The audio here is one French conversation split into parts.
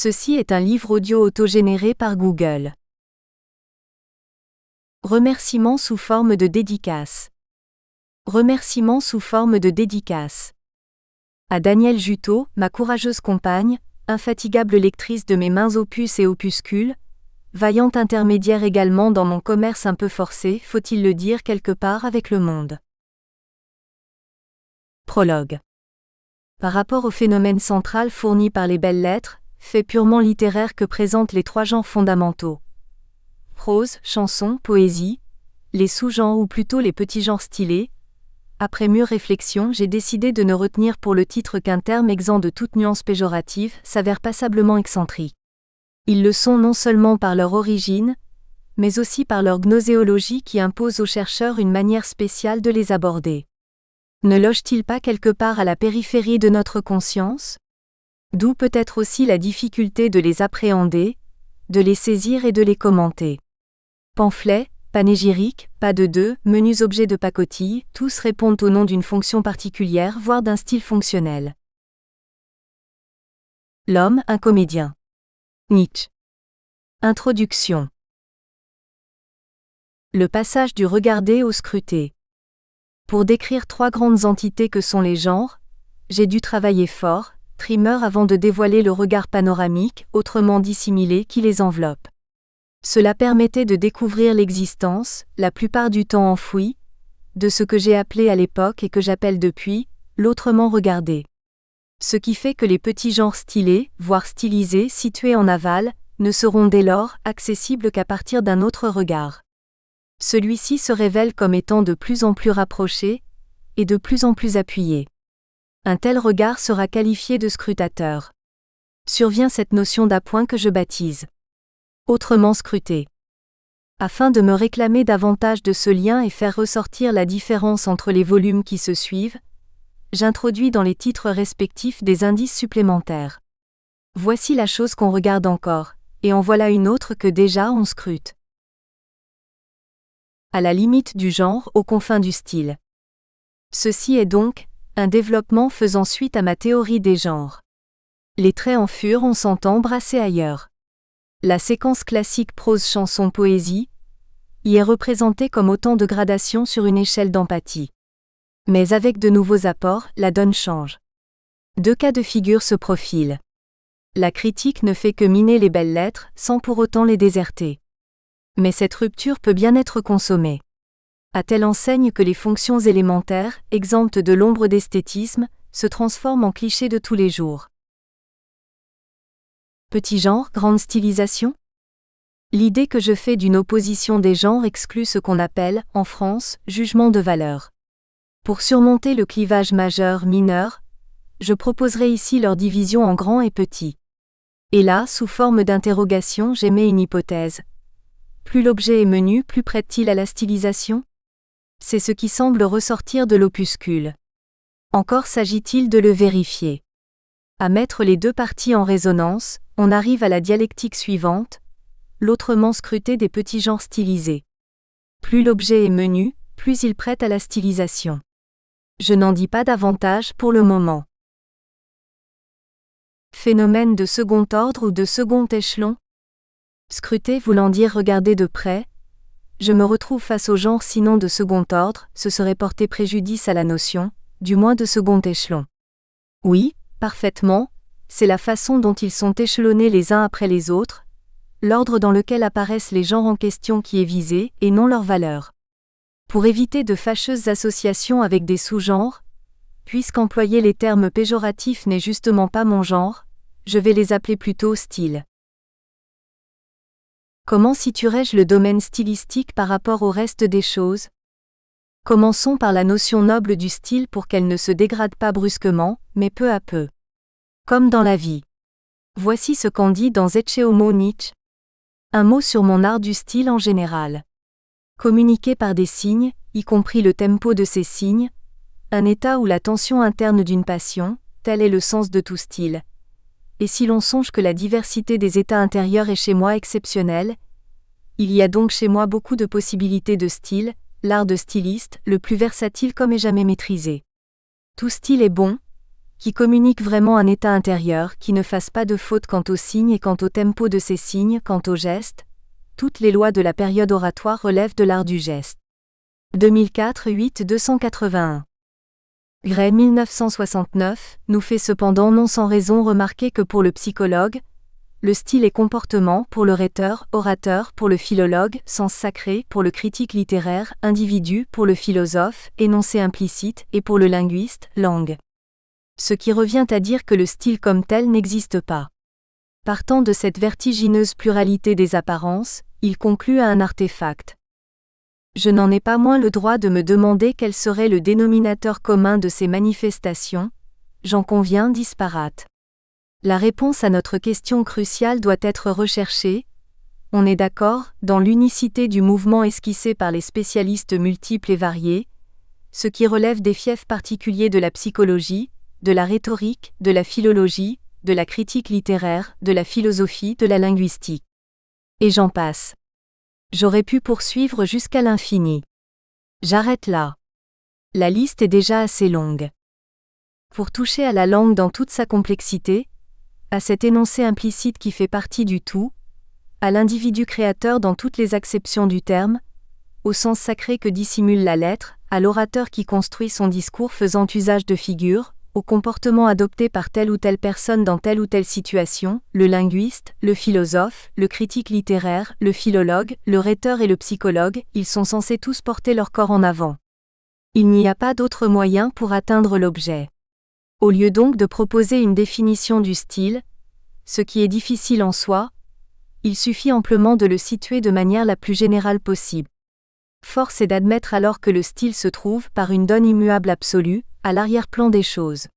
Ceci est un livre audio autogénéré par Google. Remerciements sous forme de dédicace. Remerciements sous forme de dédicace. À Danielle Juteau, ma courageuse compagne, infatigable lectrice de mes mains opus et opuscules, vaillante intermédiaire également dans mon commerce un peu forcé, faut-il le dire quelque part avec le monde. Prologue. Par rapport au phénomène central fourni par les belles lettres, fait purement littéraire que présentent les trois genres fondamentaux. Prose, chanson, poésie, les sous-genres ou plutôt les petits genres stylés. Après mûre réflexion, j'ai décidé de ne retenir pour le titre qu'un terme exempt de toute nuance péjorative s'avère passablement excentrique. Ils le sont non seulement par leur origine, mais aussi par leur gnoséologie qui impose aux chercheurs une manière spéciale de les aborder. Ne loge-t-il pas quelque part à la périphérie de notre conscience ? D'où peut-être aussi la difficulté de les appréhender, de les saisir et de les commenter. Pamphlets, panégyriques, pas de deux, menus objets de pacotille, tous répondent au nom d'une fonction particulière voire d'un style fonctionnel. L'homme, un comédien. Nietzsche. Introduction. Le passage du regarder au scruter. Pour décrire trois grandes entités que sont les genres, j'ai dû travailler fort, trimeur avant de dévoiler le regard panoramique, autrement dissimulé, qui les enveloppe. Cela permettait de découvrir l'existence, la plupart du temps enfouie, de ce que j'ai appelé à l'époque et que j'appelle depuis, l'autrement regardé. Ce qui fait que les petits genres stylés, voire stylisés, situés en aval, ne seront dès lors accessibles qu'à partir d'un autre regard. Celui-ci se révèle comme étant de plus en plus rapproché, et de plus en plus appuyé. Un tel regard sera qualifié de scrutateur. Survient cette notion d'appoint que je baptise autrement scruté. Afin de me réclamer davantage de ce lien et faire ressortir la différence entre les volumes qui se suivent, j'introduis dans les titres respectifs des indices supplémentaires. Voici la chose qu'on regarde encore, et en voilà une autre que déjà on scrute. À la limite du genre, aux confins du style. Ceci est donc un développement faisant suite à ma théorie des genres. Les traits en furent, on s'entend, brassés ailleurs. La séquence classique prose-chanson-poésie y est représentée comme autant de gradations sur une échelle d'empathie. Mais avec de nouveaux apports, la donne change. Deux cas de figure se profilent. La critique ne fait que miner les belles lettres, sans pour autant les déserter. Mais cette rupture peut bien être consommée. À telle enseigne que les fonctions élémentaires, exemptes de l'ombre d'esthétisme, se transforment en clichés de tous les jours. Petit genre, grande stylisation ? L'idée que je fais d'une opposition des genres exclut ce qu'on appelle, en France, jugement de valeur. Pour surmonter le clivage majeur-mineur, je proposerai ici leur division en grand et petit. Et là, sous forme d'interrogation, j'émets une hypothèse. Plus l'objet est menu, plus prête-t-il à la stylisation ? C'est ce qui semble ressortir de l'opuscule. Encore s'agit-il de le vérifier. À mettre les deux parties en résonance, on arrive à la dialectique suivante, l'autrement scruté des petits genres stylisés. Plus l'objet est menu, plus il prête à la stylisation. Je n'en dis pas davantage pour le moment. Phénomène de second ordre ou de second échelon ? Scruter voulant dire regarder de près, je me retrouve face au genre sinon de second ordre, ce serait porter préjudice à la notion, du moins de second échelon. Oui, parfaitement, c'est la façon dont ils sont échelonnés les uns après les autres, l'ordre dans lequel apparaissent les genres en question qui est visé, et non leur valeur. Pour éviter de fâcheuses associations avec des sous-genres, puisqu'employer les termes péjoratifs n'est justement pas mon genre, je vais les appeler plutôt style. Comment situerais-je le domaine stylistique par rapport au reste des choses ? Commençons par la notion noble du style pour qu'elle ne se dégrade pas brusquement, mais peu à peu. Comme dans la vie. Voici ce qu'en dit dans Ecce Homo Nietzsche. Un mot sur mon art du style en général. Communiqué par des signes, y compris le tempo de ces signes, un état ou la tension interne d'une passion, tel est le sens de tout style. Et si l'on songe que la diversité des états intérieurs est chez moi exceptionnelle, il y a donc chez moi beaucoup de possibilités de style, l'art de styliste, le plus versatile comme et jamais maîtrisé. Tout style est bon, qui communique vraiment un état intérieur, qui ne fasse pas de faute quant aux signes et quant au tempo de ces signes, quant aux gestes. Toutes les lois de la période oratoire relèvent de l'art du geste. 2004 8 281. Gray 1969 nous fait cependant non sans raison remarquer que pour le psychologue, le style et comportement pour le rhéteur, orateur pour le philologue, sens sacré pour le critique littéraire, individu pour le philosophe, énoncé implicite et pour le linguiste, langue. Ce qui revient à dire que le style comme tel n'existe pas. Partant de cette vertigineuse pluralité des apparences, il conclut à un artefact. Je n'en ai pas moins le droit de me demander quel serait le dénominateur commun de ces manifestations, j'en conviens disparates. La réponse à notre question cruciale doit être recherchée, on est d'accord, dans l'unicité du mouvement esquissé par les spécialistes multiples et variés, ce qui relève des fiefs particuliers de la psychologie, de la rhétorique, de la philologie, de la critique littéraire, de la philosophie, de la linguistique. Et j'en passe. J'aurais pu poursuivre jusqu'à l'infini. J'arrête là. La liste est déjà assez longue. Pour toucher à la langue dans toute sa complexité, à cet énoncé implicite qui fait partie du tout, à l'individu créateur dans toutes les acceptions du terme, au sens sacré que dissimule la lettre, à l'orateur qui construit son discours faisant usage de figures, au comportement adopté par telle ou telle personne dans telle ou telle situation, le linguiste, le philosophe, le critique littéraire, le philologue, le rhéteur et le psychologue, ils sont censés tous porter leur corps en avant. Il n'y a pas d'autre moyen pour atteindre l'objet. Au lieu donc de proposer une définition du style, ce qui est difficile en soi, il suffit amplement de le situer de manière la plus générale possible. Force est d'admettre alors que le style se trouve, par une donne immuable absolue, à l'arrière-plan des choses.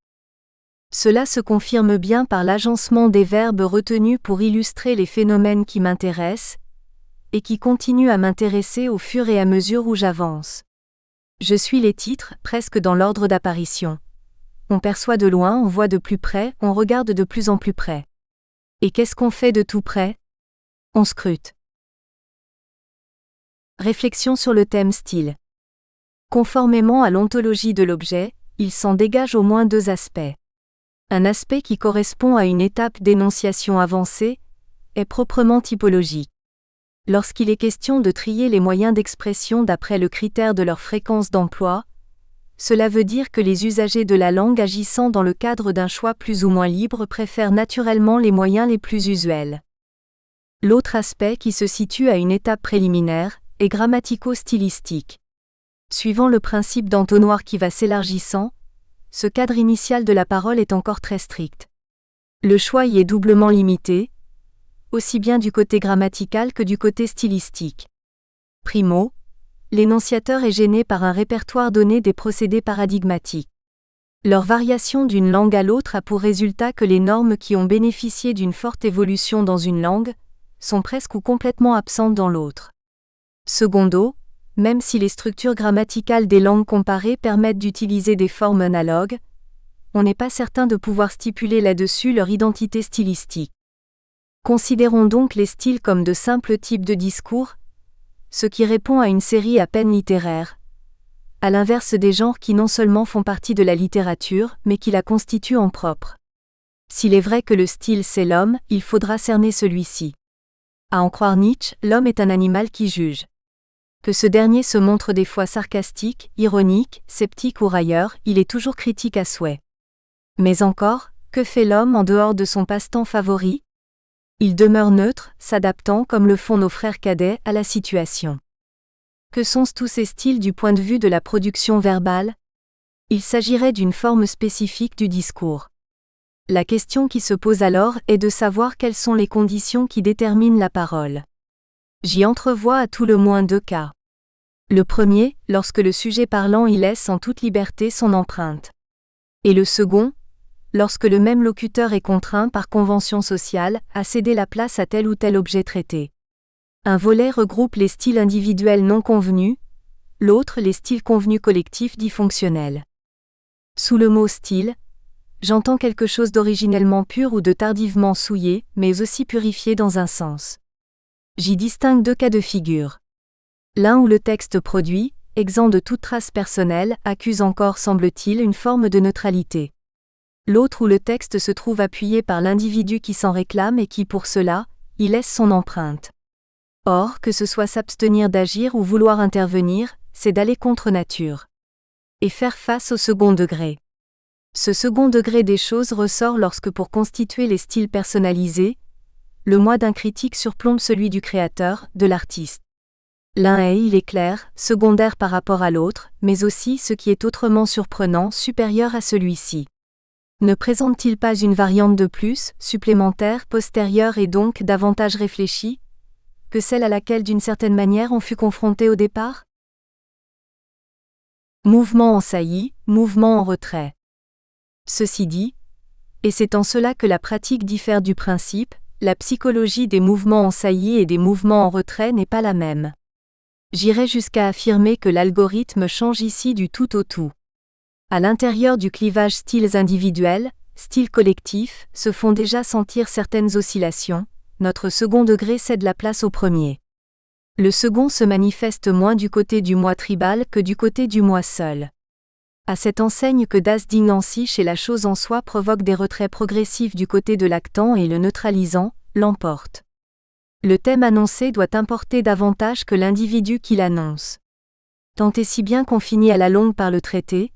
Cela se confirme bien par l'agencement des verbes retenus pour illustrer les phénomènes qui m'intéressent, et qui continuent à m'intéresser au fur et à mesure où j'avance. Je suis les titres, presque dans l'ordre d'apparition. On perçoit de loin, on voit de plus près, on regarde de plus en plus près. Et qu'est-ce qu'on fait de tout près ? On scrute. Réflexion sur le thème style. Conformément à l'ontologie de l'objet, il s'en dégage au moins deux aspects. Un aspect qui correspond à une étape d'énonciation avancée est proprement typologique. Lorsqu'il est question de trier les moyens d'expression d'après le critère de leur fréquence d'emploi, cela veut dire que les usagers de la langue agissant dans le cadre d'un choix plus ou moins libre préfèrent naturellement les moyens les plus usuels. L'autre aspect qui se situe à une étape préliminaire est grammatico-stylistique. Suivant le principe d'entonnoir qui va s'élargissant, ce cadre initial de la parole est encore très strict. Le choix y est doublement limité, aussi bien du côté grammatical que du côté stylistique. Primo, l'énonciateur est gêné par un répertoire donné des procédés paradigmatiques. Leur variation d'une langue à l'autre a pour résultat que les normes qui ont bénéficié d'une forte évolution dans une langue sont presque ou complètement absentes dans l'autre. Secondo, même si les structures grammaticales des langues comparées permettent d'utiliser des formes analogues, on n'est pas certain de pouvoir stipuler là-dessus leur identité stylistique. Considérons donc les styles comme de simples types de discours, ce qui répond à une série à peine littéraire, à l'inverse des genres qui non seulement font partie de la littérature, mais qui la constituent en propre. S'il est vrai que le style c'est l'homme, il faudra cerner celui-ci. À en croire Nietzsche, l'homme est un animal qui juge. Que ce dernier se montre des fois sarcastique, ironique, sceptique ou railleur, il est toujours critique à souhait. Mais encore, que fait l'homme en dehors de son passe-temps favori ? Il demeure neutre, s'adaptant comme le font nos frères cadets à la situation. Que sont tous ces styles du point de vue de la production verbale ? Il s'agirait d'une forme spécifique du discours. La question qui se pose alors est de savoir quelles sont les conditions qui déterminent la parole. J'y entrevois à tout le moins deux cas. Le premier, lorsque le sujet parlant y laisse en toute liberté son empreinte. Et le second, lorsque le même locuteur est contraint par convention sociale à céder la place à tel ou tel objet traité. Un volet regroupe les styles individuels non convenus, l'autre les styles convenus collectifs dits fonctionnels. Sous le mot style, j'entends quelque chose d'originellement pur ou de tardivement souillé, mais aussi purifié dans un sens. J'y distingue deux cas de figure. L'un où le texte produit, exempt de toute trace personnelle, accuse encore, semble-t-il, une forme de neutralité. L'autre où le texte se trouve appuyé par l'individu qui s'en réclame et qui pour cela, y laisse son empreinte. Or, que ce soit s'abstenir d'agir ou vouloir intervenir, c'est d'aller contre nature. Et faire face au second degré. Ce second degré des choses ressort lorsque pour constituer les styles personnalisés, le moi d'un critique surplombe celui du créateur, de l'artiste. L'un est, il est clair, secondaire par rapport à l'autre, mais aussi ce qui est autrement surprenant, supérieur à celui-ci. Ne présente-t-il pas une variante de plus, supplémentaire, postérieure et donc davantage réfléchie, que celle à laquelle d'une certaine manière on fut confronté au départ? Mouvement en saillie, mouvement en retrait. Ceci dit, et c'est en cela que la pratique diffère du principe, la psychologie des mouvements en saillie et des mouvements en retrait n'est pas la même. J'irais jusqu'à affirmer que l'algorithme change ici du tout au tout. À l'intérieur du clivage styles individuels, styles collectifs, se font déjà sentir certaines oscillations, notre second degré cède la place au premier. Le second se manifeste moins du côté du moi tribal que du côté du moi seul. À cette enseigne que Das Ding Nancy chez la chose en soi provoque des retraits progressifs du côté de l'actant et le neutralisant, l'emporte. Le thème annoncé doit importer davantage que l'individu qui l'annonce. Tant et si bien qu'on finit à la longue par le traiter,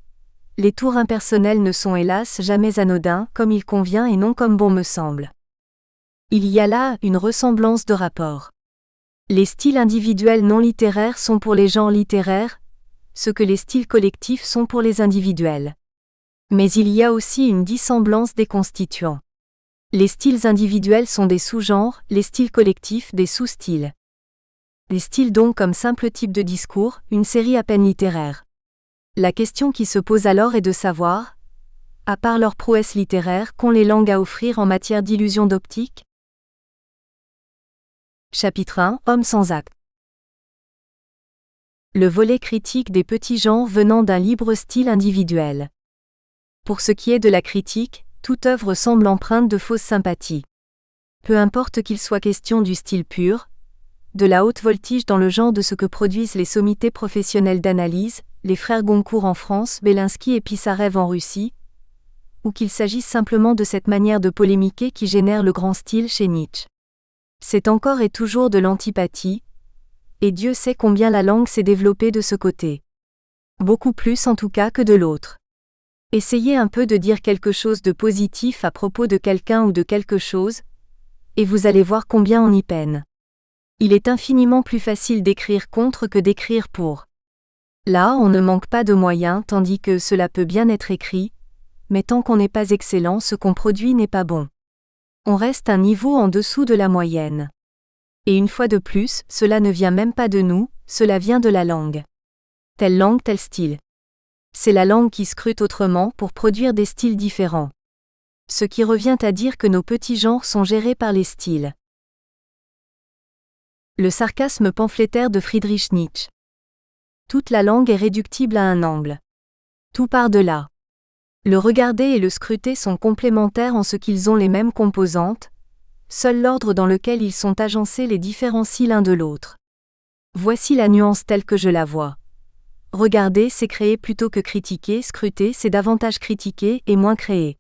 les tours impersonnels ne sont hélas jamais anodins comme il convient et non comme bon me semble. Il y a là une ressemblance de rapport. Les styles individuels non littéraires sont pour les genres littéraires, ce que les styles collectifs sont pour les individuels. Mais il y a aussi une dissemblance des constituants. Les styles individuels sont des sous-genres, les styles collectifs des sous-styles. Les styles donc comme simple type de discours, une série à peine littéraire. La question qui se pose alors est de savoir, à part leur prouesse littéraire, qu'ont les langues à offrir en matière d'illusion d'optique? Chapitre 1 Homme sans acte. Le volet critique des petits genres venant d'un libre style individuel. Pour ce qui est de la critique, toute œuvre semble empreinte de fausses sympathies. Peu importe qu'il soit question du style pur, de la haute voltige dans le genre de ce que produisent les sommités professionnelles d'analyse, les frères Goncourt en France, Belinsky et Pissarev en Russie, ou qu'il s'agisse simplement de cette manière de polémiquer qui génère le grand style chez Nietzsche. C'est encore et toujours de l'antipathie, et Dieu sait combien la langue s'est développée de ce côté. Beaucoup plus en tout cas que de l'autre. Essayez un peu de dire quelque chose de positif à propos de quelqu'un ou de quelque chose, et vous allez voir combien on y peine. Il est infiniment plus facile d'écrire contre que d'écrire pour. Là, on ne manque pas de moyens tandis que cela peut bien être écrit, mais tant qu'on n'est pas excellent, ce qu'on produit n'est pas bon. On reste un niveau en dessous de la moyenne. Et une fois de plus, cela ne vient même pas de nous, cela vient de la langue. Telle langue, tel style. C'est la langue qui scrute autrement pour produire des styles différents. Ce qui revient à dire que nos petits genres sont gérés par les styles. Le sarcasme pamphlétaire de Friedrich Nietzsche. Toute la langue est réductible à un angle. Tout part de là. Le regarder et le scruter sont complémentaires en ce qu'ils ont les mêmes composantes, seul l'ordre dans lequel ils sont agencés les différencie l'un de l'autre. Voici la nuance telle que je la vois. Regarder, c'est créer plutôt que critiquer, scruter, c'est davantage critiquer et moins créer.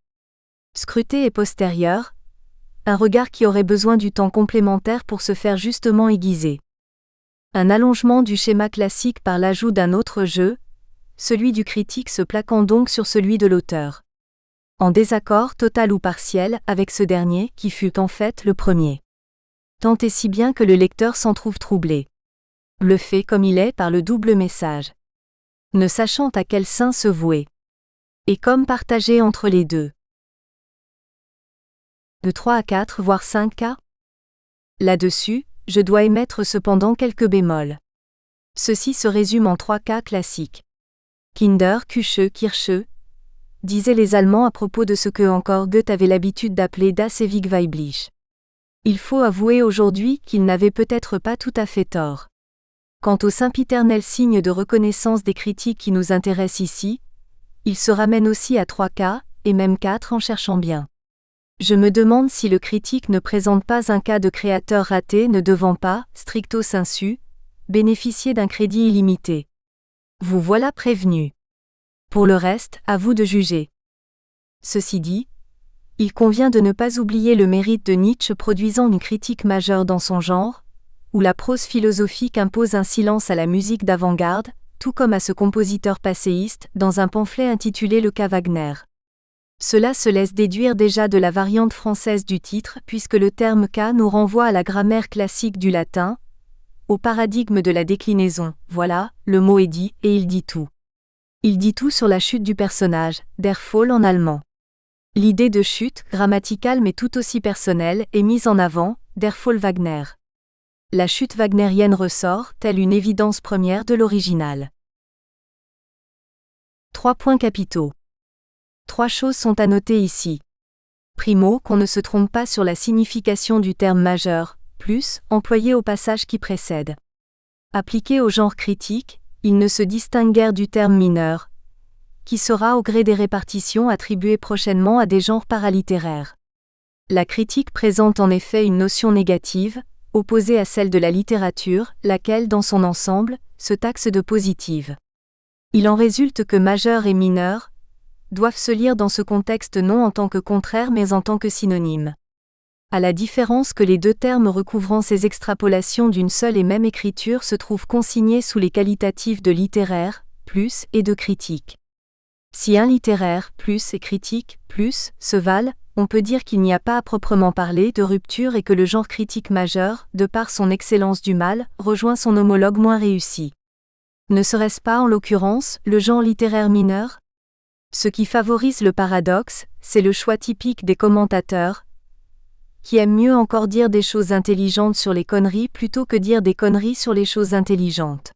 Scruter est postérieur, un regard qui aurait besoin du temps complémentaire pour se faire justement aiguiser. Un allongement du schéma classique par l'ajout d'un autre jeu, celui du critique se plaquant donc sur celui de l'auteur. En désaccord total ou partiel avec ce dernier qui fut en fait le premier. Tant et si bien que le lecteur s'en trouve troublé. Bluffé comme il est par le double message. Ne sachant à quel sein se vouer. Et comme partagé entre les deux. De 3 à 4 voire 5 cas. Là-dessus, je dois émettre cependant quelques bémols. Ceci se résume en 3 cas classiques. Kinder, Küche, Kirche, disaient les Allemands à propos de ce que encore Goethe avait l'habitude d'appeler Das ewig Weibliche. Il faut avouer aujourd'hui qu'il n'avait peut-être pas tout à fait tort. Quant au sempiternel signe de reconnaissance des critiques qui nous intéressent ici, il se ramène aussi à 3 cas, et même 4 en cherchant bien. Je me demande si le critique ne présente pas un cas de créateur raté ne devant pas, stricto sensu, bénéficier d'un crédit illimité. Vous voilà prévenu. Pour le reste, à vous de juger. Ceci dit, il convient de ne pas oublier le mérite de Nietzsche produisant une critique majeure dans son genre, où la prose philosophique impose un silence à la musique d'avant-garde, tout comme à ce compositeur passéiste, dans un pamphlet intitulé Le cas Wagner. Cela se laisse déduire déjà de la variante française du titre, puisque le terme cas nous renvoie à la grammaire classique du latin, au paradigme de la déclinaison. Voilà, le mot est dit, et il dit tout. Il dit tout sur la chute du personnage, der Fall en allemand. L'idée de chute, grammaticale mais tout aussi personnelle, est mise en avant, der Fall Wagner. La chute wagnérienne ressort, telle une évidence première de l'original. 3 points capitaux. 3 choses sont à noter ici. Primo, qu'on ne se trompe pas sur la signification du terme majeur, plus, employé au passage qui précède. Appliqué au genre critique, il ne se distingue guère du terme mineur, qui sera au gré des répartitions attribuées prochainement à des genres paralittéraires. La critique présente en effet une notion négative, opposée à celle de la littérature, laquelle, dans son ensemble, se taxe de positive. Il en résulte que majeur et mineur doivent se lire dans ce contexte non en tant que contraire mais en tant que synonyme. À la différence que les deux termes recouvrant ces extrapolations d'une seule et même écriture se trouvent consignés sous les qualitatifs de littéraire, plus, et de critique. Si un littéraire, plus, et critique, plus, se valent, on peut dire qu'il n'y a pas à proprement parler de rupture et que le genre critique majeur, de par son excellence du mal, rejoint son homologue moins réussi. Ne serait-ce pas, en l'occurrence, le genre littéraire mineur ? Ce qui favorise le paradoxe, c'est le choix typique des commentateurs, qui aiment mieux encore dire des choses intelligentes sur les conneries plutôt que dire des conneries sur les choses intelligentes.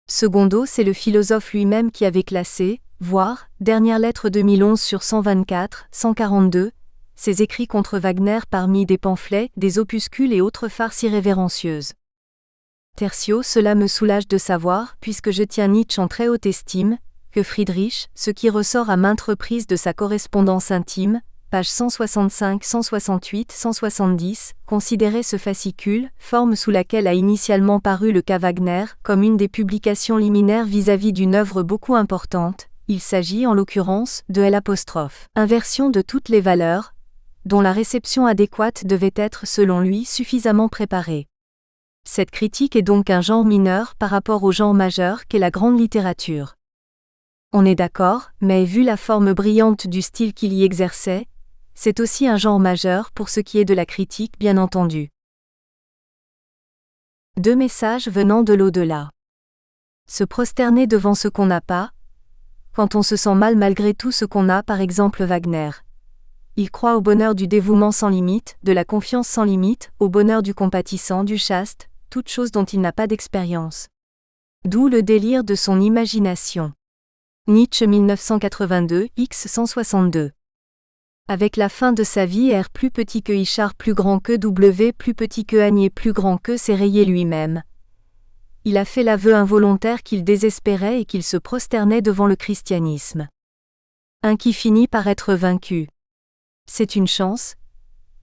Secondo, c'est le philosophe lui-même qui avait classé, voire, dernière lettre 2011 sur 124, 142, ses écrits contre Wagner parmi des pamphlets, des opuscules et autres farces irrévérencieuses. Tertio, cela me soulage de savoir, puisque je tiens Nietzsche en très haute estime, que Friedrich, ce qui ressort à maintes reprises de sa correspondance intime, pages 165, 168, 170, considérait ce fascicule, forme sous laquelle a initialement paru le cas Wagner, comme une des publications liminaires vis-à-vis d'une œuvre beaucoup importante. Il s'agit en l'occurrence de L', inversion de toutes les valeurs, dont la réception adéquate devait être selon lui suffisamment préparée. Cette critique est donc un genre mineur par rapport au genre majeur qu'est la grande littérature. On est d'accord, mais vu la forme brillante du style qu'il y exerçait, c'est aussi un genre majeur pour ce qui est de la critique bien entendu. 2 messages venant de l'au-delà. Se prosterner devant ce qu'on n'a pas, quand on se sent mal malgré tout ce qu'on a, par exemple Wagner. Il croit au bonheur du dévouement sans limite, de la confiance sans limite, au bonheur du compatissant, du chaste, toute chose dont il n'a pas d'expérience. D'où le délire de son imagination. Nietzsche 1982, x 162. Avec la fin de sa vie, R plus petit que Ichard plus grand que W plus petit que Agnier plus grand que s'est rayé lui-même. Il a fait l'aveu involontaire qu'il désespérait et qu'il se prosternait devant le christianisme. Un qui finit par être vaincu. C'est une chance,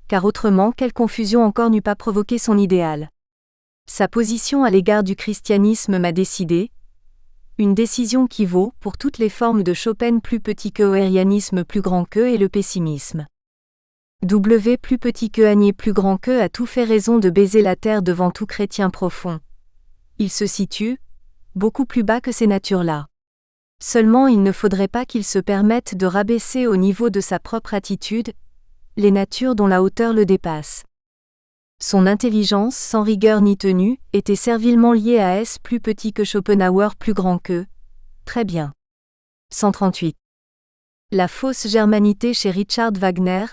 car autrement quelle confusion encore n'eût pas provoqué son idéal. Sa position à l'égard du christianisme m'a décidé, une décision qui vaut pour toutes les formes de Chopin plus petit que Hoérianisme plus grand que et le pessimisme. W plus petit que Agnier plus grand que a tout fait raison de baiser la terre devant tout chrétien profond. Il se situe beaucoup plus bas que ces natures-là. Seulement il ne faudrait pas qu'il se permette de rabaisser au niveau de sa propre attitude les natures dont la hauteur le dépasse. Son intelligence, sans rigueur ni tenue, était servilement liée à S plus petit que Schopenhauer plus grand que. Très bien. 138. La fausse germanité chez Richard Wagner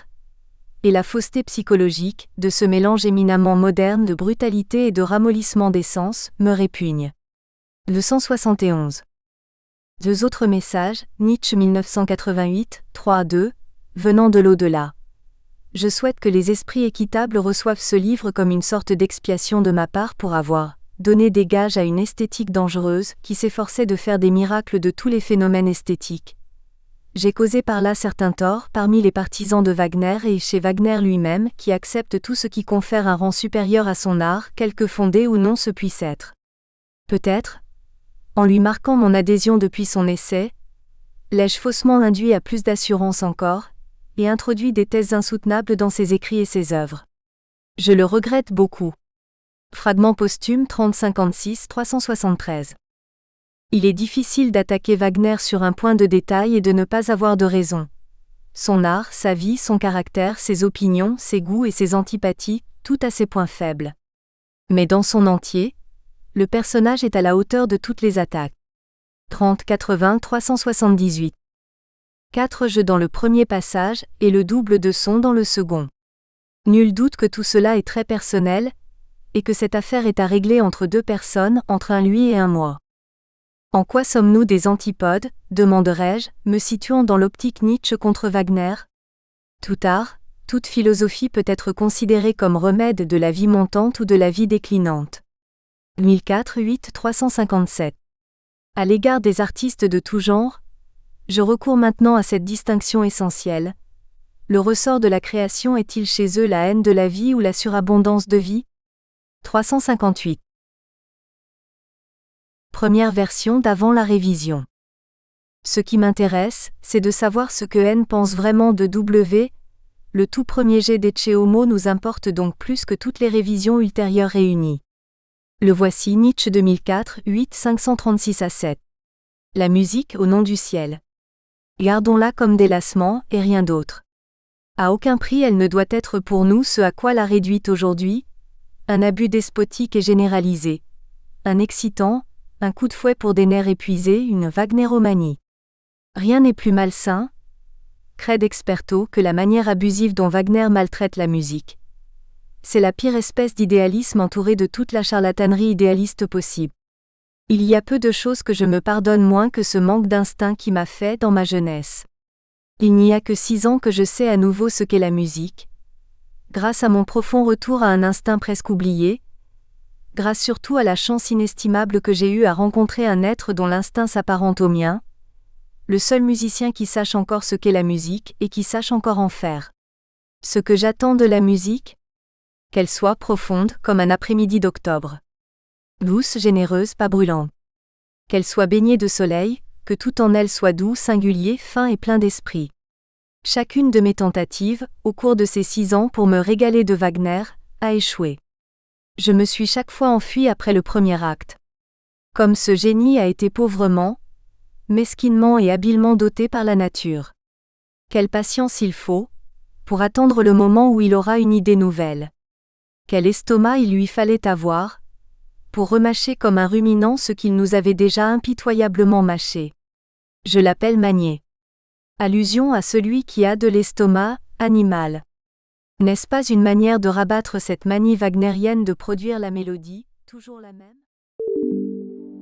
et la fausseté psychologique de ce mélange éminemment moderne de brutalité et de ramollissement des sens me répugnent. Le 171. 2 autres messages, Nietzsche 1988, 3-2, venant de l'au-delà. Je souhaite que les esprits équitables reçoivent ce livre comme une sorte d'expiation de ma part pour avoir donné des gages à une esthétique dangereuse qui s'efforçait de faire des miracles de tous les phénomènes esthétiques. J'ai causé par là certains torts parmi les partisans de Wagner et chez Wagner lui-même qui accepte tout ce qui confère un rang supérieur à son art, quelque fondé ou non ce puisse être. Peut-être, en lui marquant mon adhésion depuis son essai, l'ai-je faussement induit à plus d'assurance encore, et introduit des thèses insoutenables dans ses écrits et ses œuvres. Je le regrette beaucoup. Fragment posthume 3056 373. Il est difficile d'attaquer Wagner sur un point de détail et de ne pas avoir de raison. Son art, sa vie, son caractère, ses opinions, ses goûts et ses antipathies, tout a ses points faibles. Mais dans son entier, le personnage est à la hauteur de toutes les attaques. 30-80 378. 4 jeux dans le premier passage et le double de son dans le second. Nul doute que tout cela est très personnel, et que cette affaire est à régler entre deux personnes, entre un lui et un moi. En quoi sommes-nous des antipodes, demanderai-je, me situant dans l'optique Nietzsche contre Wagner? Tout art, toute philosophie peut être considérée comme remède de la vie montante ou de la vie déclinante. 1004 8 357. À l'égard des artistes de tout genre, je recours maintenant à cette distinction essentielle. Le ressort de la création est-il chez eux la haine de la vie ou la surabondance de vie? 358. Première version d'avant la révision. Ce qui m'intéresse, c'est de savoir ce que N pense vraiment de W. Le tout premier jet d'Ecce Homo nous importe donc plus que toutes les révisions ultérieures réunies. Le voici Nietzsche 2004, 8 536 à 7. La musique au nom du ciel. Gardons-la comme délassement et rien d'autre. À aucun prix elle ne doit être pour nous ce à quoi la réduit aujourd'hui, un abus despotique et généralisé, un excitant, un coup de fouet pour des nerfs épuisés, une Wagneromanie. Rien n'est plus malsain, crede experto, que la manière abusive dont Wagner maltraite la musique. C'est la pire espèce d'idéalisme entouré de toute la charlatanerie idéaliste possible. Il y a peu de choses que je me pardonne moins que ce manque d'instinct qui m'a fait dans ma jeunesse. Il n'y a que 6 ans que je sais à nouveau ce qu'est la musique. Grâce à mon profond retour à un instinct presque oublié, grâce surtout à la chance inestimable que j'ai eue à rencontrer un être dont l'instinct s'apparente au mien, le seul musicien qui sache encore ce qu'est la musique et qui sache encore en faire. Ce que j'attends de la musique? Qu'elle soit profonde comme un après-midi d'octobre. Douce, généreuse, pas brûlante. Qu'elle soit baignée de soleil, que tout en elle soit doux, singulier, fin et plein d'esprit. Chacune de mes tentatives, au cours de ces 6 ans pour me régaler de Wagner, a échoué. Je me suis chaque fois enfui après le premier acte. Comme ce génie a été pauvrement, mesquinement et habilement doté par la nature. Quelle patience il faut, pour attendre le moment où il aura une idée nouvelle. Quel estomac il lui fallait avoir, pour remâcher comme un ruminant ce qu'il nous avait déjà impitoyablement mâché. Je l'appelle manier. Allusion à celui qui a de l'estomac, animal. N'est-ce pas une manière de rabattre cette manie wagnérienne de produire la mélodie, toujours la même?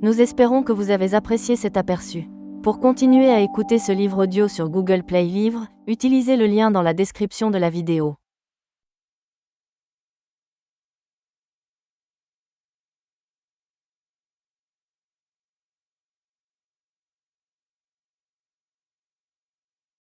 Nous espérons que vous avez apprécié cet aperçu. Pour continuer à écouter ce livre audio sur Google Play Livres, utilisez le lien dans la description de la vidéo.